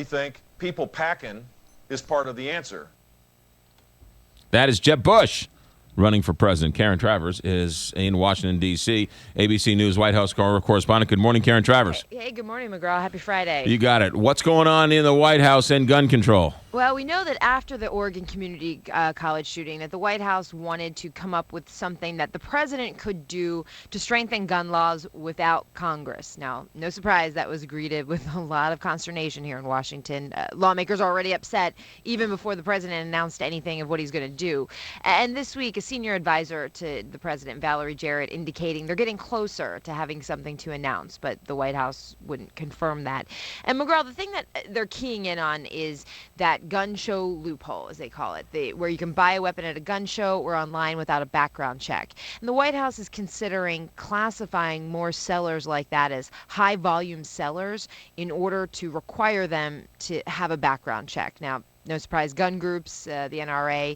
think people packing is part of the answer. That is Jeb Bush running for president. Karen Travers is in Washington, D.C., ABC News White House correspondent. Good morning, Karen Travers. Hey, good morning, McGraw. Happy Friday. You got it. What's going on in the White House and gun control? Well, we know that after the Oregon Community College shooting, that the White House wanted to come up with something that the president could do to strengthen gun laws without Congress. Now, no surprise, that was greeted with a lot of consternation here in Washington. Lawmakers are already upset even before the president announced anything of what he's going to do. And this week, a senior advisor to the president, Valerie Jarrett, indicating they're getting closer to having something to announce, but the White House wouldn't confirm that. And McGraw, the thing that they're keying in on is that gun show loophole, as they call it, where you can buy a weapon at a gun show or online without a background check. And the White House is considering classifying more sellers like that as high-volume sellers in order to require them to have a background check. Now, no surprise, gun groups, the NRA,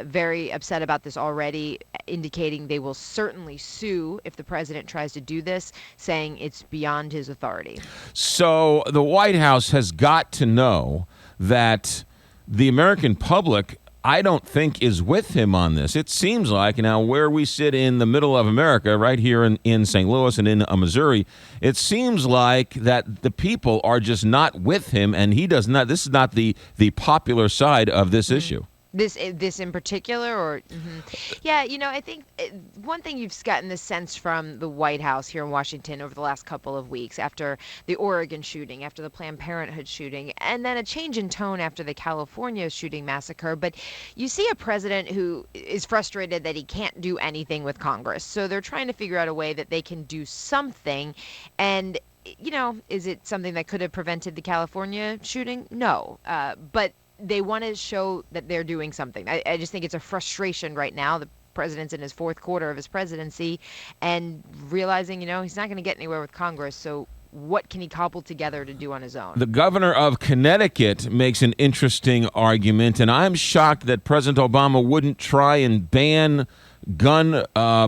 very upset about this already, indicating they will certainly sue if the president tries to do this, saying it's beyond his authority. So the White House has got to know that the American public, I don't think, is with him on this. It seems like now where we sit in the middle of America, right here in St. Louis and in Missouri, it seems like that the people are just not with him, and he does not. This is not the popular side of this issue. This in particular, or yeah, I think one thing you've gotten this sense from the White House here in Washington over the last couple of weeks, after the Oregon shooting, after the Planned Parenthood shooting, and then a change in tone after the California shooting massacre. But you see a president who is frustrated that he can't do anything with Congress, so they're trying to figure out a way that they can do something. And is it something that could have prevented the California shooting? No, but they want to show that they're doing something. I just think it's a frustration right now. The president's in his fourth quarter of his presidency and realizing, he's not going to get anywhere with Congress. So what can he cobble together to do on his own? The governor of Connecticut makes an interesting argument, and I'm shocked that President Obama wouldn't try and ban gun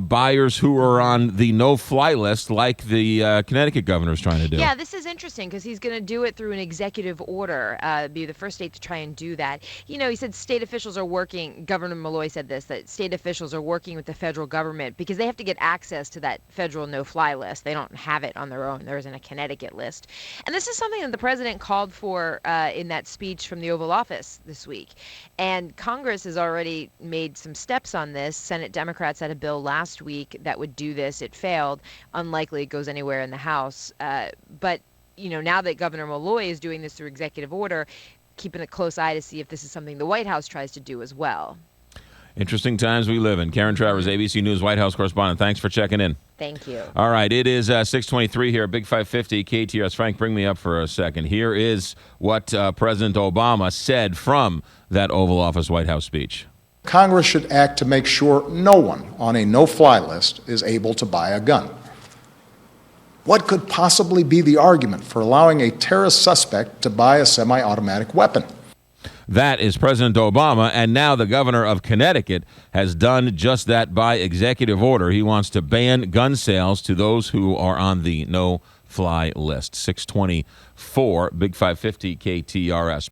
buyers who are on the no-fly list like the Connecticut governor is trying to do. Yeah, this is interesting because he's going to do it through an executive order, be the first state to try and do that. He said state officials are working, Governor Malloy said this, that state officials are working with the federal government because they have to get access to that federal no-fly list. They don't have it on their own. There isn't a Connecticut list. And this is something that the president called for in that speech from the Oval Office this week. And Congress has already made some steps on this. Senate Democrats had a bill last week that would do this. It failed. Unlikely it goes anywhere in the House. But, now that Governor Malloy is doing this through executive order, keeping a close eye to see if this is something the White House tries to do as well. Interesting times we live in. Karen Travers, ABC News White House correspondent. Thanks for checking in. Thank you. All right, it is 6:23 here, Big 550 KTRS. Frank, bring me up for a second. Here is what President Obama said from that Oval Office White House speech. Congress should act to make sure no one on a no-fly list is able to buy a gun. What could possibly be the argument for allowing a terrorist suspect to buy a semi-automatic weapon? That is President Obama, and now the governor of Connecticut has done just that by executive order. He wants to ban gun sales to those who are on the no-fly list. 624, Big 550 KTRS.